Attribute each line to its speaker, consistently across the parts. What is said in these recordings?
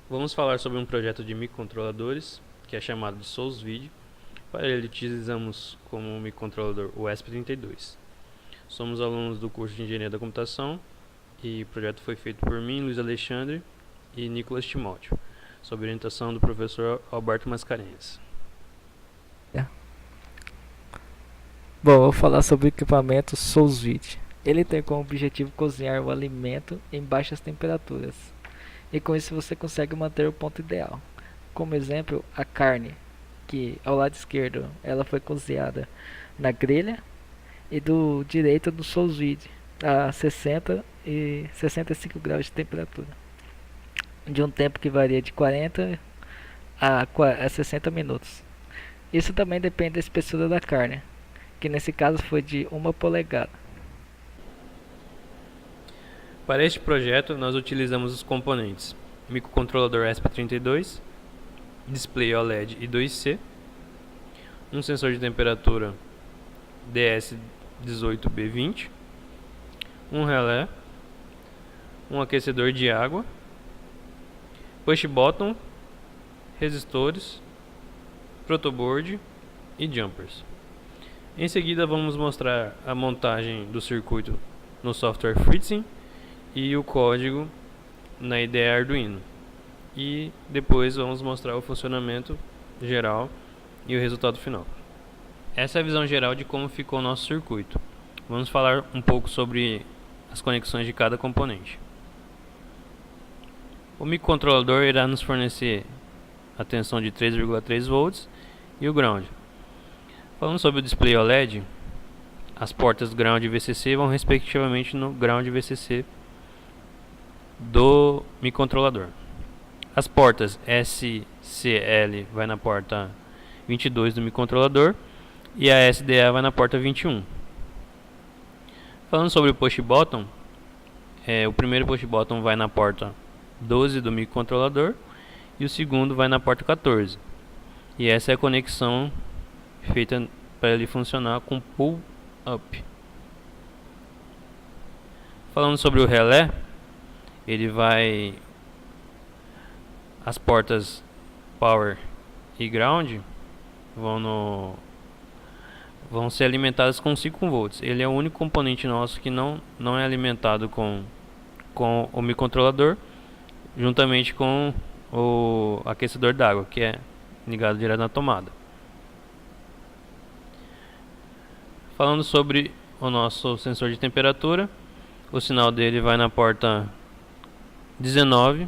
Speaker 1: Vamos falar sobre um projeto de microcontroladores que é chamado de SoulsVid. Para ele utilizamos como microcontrolador o ESP32. Somos alunos do curso de Engenharia da Computação e o projeto foi feito por mim, Luiz Alexandre e Nicolas Timóteo, sob orientação do professor Alberto Mascarenhas.
Speaker 2: É. Bom, vou falar sobre o equipamento SoulsVid. Ele tem como objetivo cozinhar o alimento em baixas temperaturas, e com isso você consegue manter o ponto ideal. Como exemplo, a carne, que ao lado esquerdo ela foi cozinhada na grelha e do direito no sous vide a 60 e 65 graus de temperatura, de um tempo que varia de 40 a 60 minutos. Isso também depende da espessura da carne, que nesse caso foi de 1 polegada.
Speaker 1: Para este projeto, nós utilizamos os componentes microcontrolador ESP32, display OLED I2C, um sensor de temperatura DS18B20, um relé, um aquecedor de água, push button, resistores, protoboard e jumpers. Em seguida vamos mostrar a montagem do circuito no software FreeSync e o código na IDE Arduino. E depois vamos mostrar o funcionamento geral e o resultado final. Essa é a visão geral de como ficou o nosso circuito. Vamos falar um pouco sobre as conexões de cada componente. O microcontrolador irá nos fornecer a tensão de 3,3 volts e o ground. Falando sobre o display OLED, as portas ground e VCC vão respectivamente no ground e VCC do microcontrolador. As portas SCL vai na porta 22 do microcontrolador e a SDA vai na porta 21. Falando sobre o push button, o primeiro push button vai na porta 12 do microcontrolador e o segundo vai na porta 14. E essa é a conexão feita para ele funcionar com pull up. Falando sobre o relé, ele vai as portas power e ground vão ser alimentadas com 5 volts. Ele é o único componente nosso que não é alimentado com o microcontrolador, juntamente com o aquecedor d'água, que é ligado direto na tomada. Falando sobre o nosso sensor de temperatura, o sinal dele vai na porta 19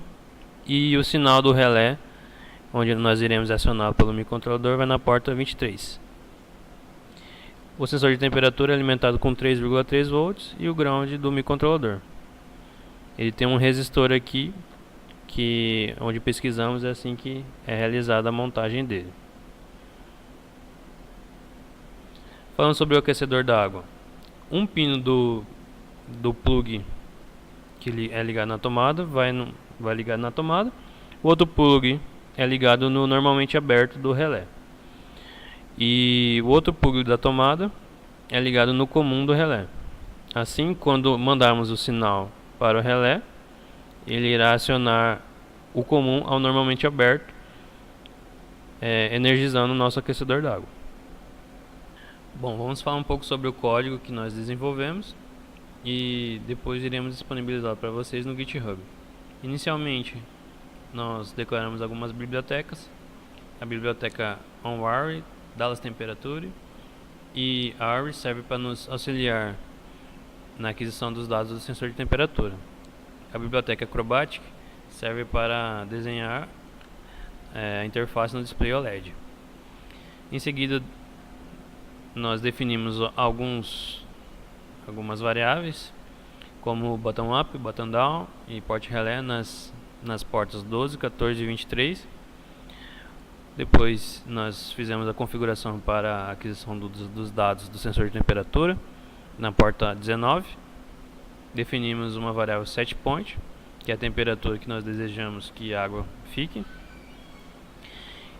Speaker 1: e o sinal do relé, onde nós iremos acionar pelo microcontrolador, vai na porta 23. O sensor de temperatura é alimentado com 3,3 volts e o ground do microcontrolador. Ele tem um resistor aqui, que onde pesquisamos é assim que é realizada a montagem dele. Falando sobre o aquecedor da água, um pino do plug que é ligado na tomada vai ligado na tomada, o outro plug é ligado no normalmente aberto do relé, e o outro plug da tomada é ligado no comum do relé. Assim, quando mandarmos o sinal para o relé, ele irá acionar o comum ao normalmente aberto, energizando o nosso aquecedor d'água. Bom, vamos falar um pouco sobre o código que nós desenvolvemos e depois iremos disponibilizar para vocês no GitHub. Inicialmente, nós declaramos algumas bibliotecas: a biblioteca onWare, Dallas Temperature e ARI serve para nos auxiliar na aquisição dos dados do sensor de temperatura. A biblioteca Acrobatic serve para desenhar a interface no display OLED. Em seguida, nós definimos algumas variáveis, como button up, button down e port relé nas portas 12, 14 e 23. Depois nós fizemos a configuração para a aquisição dos dados do sensor de temperatura na porta 19. Definimos uma variável setPoint, que é a temperatura que nós desejamos que a água fique.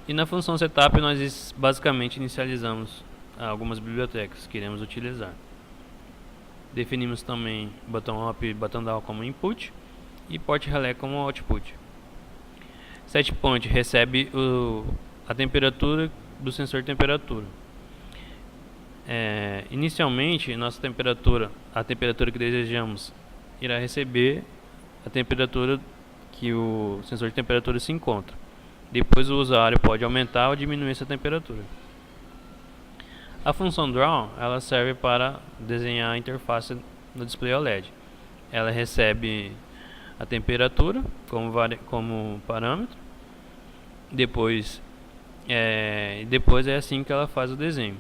Speaker 1: E na função setup nós basicamente inicializamos algumas bibliotecas que iremos utilizar. Definimos também button up e button down como input e port relé como output. Set point recebe a temperatura do sensor de temperatura. Inicialmente, a temperatura que desejamos, irá receber a temperatura que o sensor de temperatura se encontra. Depois o usuário pode aumentar ou diminuir essa temperatura. A função draw, ela serve para desenhar a interface no display OLED. Ela recebe a temperatura como parâmetro. Depois é assim que ela faz o desenho.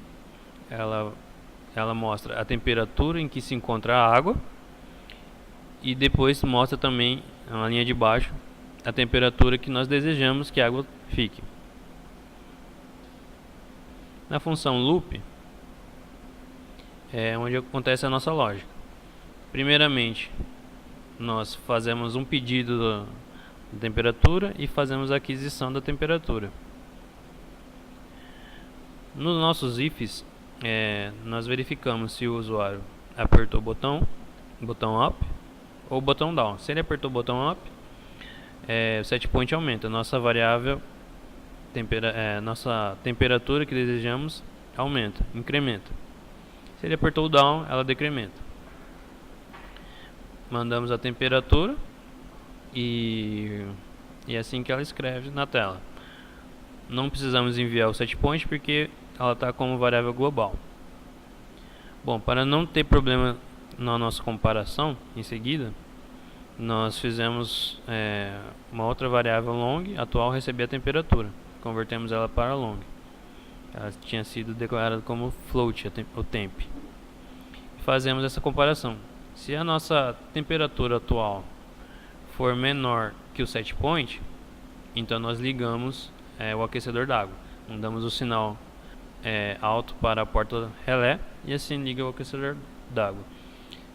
Speaker 1: Ela mostra a temperatura em que se encontra a água e depois mostra também na linha de baixo a temperatura que nós desejamos que a água fique. Na função loop é onde acontece a nossa lógica. Primeiramente, nós fazemos um pedido da temperatura e fazemos a aquisição da temperatura. Nos nossos ifs, nós verificamos se o usuário apertou o botão up ou o botão down. Se ele apertou o botão up, o set point aumenta, nossa variável nossa temperatura que desejamos incrementa. Se ele apertou o down, ela decrementa. Mandamos a temperatura e é assim que ela escreve na tela. Não precisamos enviar o set point porque ela está como variável global. Bom, para não ter problema na nossa comparação em seguida, nós fizemos uma outra variável long, atual receber a temperatura. Convertemos ela para long. Ela tinha sido declarada como float, o temp. Fazemos essa comparação. Se a nossa temperatura atual for menor que o set point, então nós ligamos o aquecedor d'água. Mandamos o sinal alto para a porta relé e assim liga o aquecedor d'água.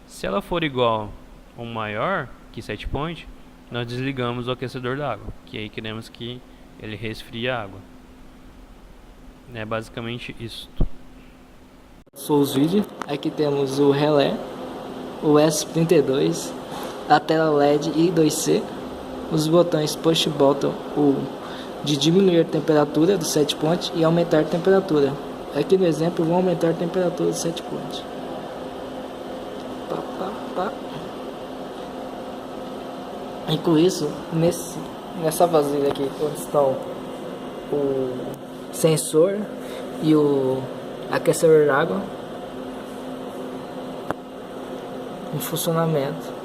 Speaker 1: Se ela for igual ou maior que set point, nós desligamos o aquecedor d'água, que aí queremos que ele resfrie a água. É basicamente isso.
Speaker 2: SourceVid. Aqui temos o relé, o S32, a tela LED I2C, os botões push button, de diminuir a temperatura do set point e aumentar a temperatura. Aqui no exemplo, vou aumentar a temperatura do set point. E com isso, nessa vasilha aqui, onde estão o sensor e o aquecedor de água em funcionamento.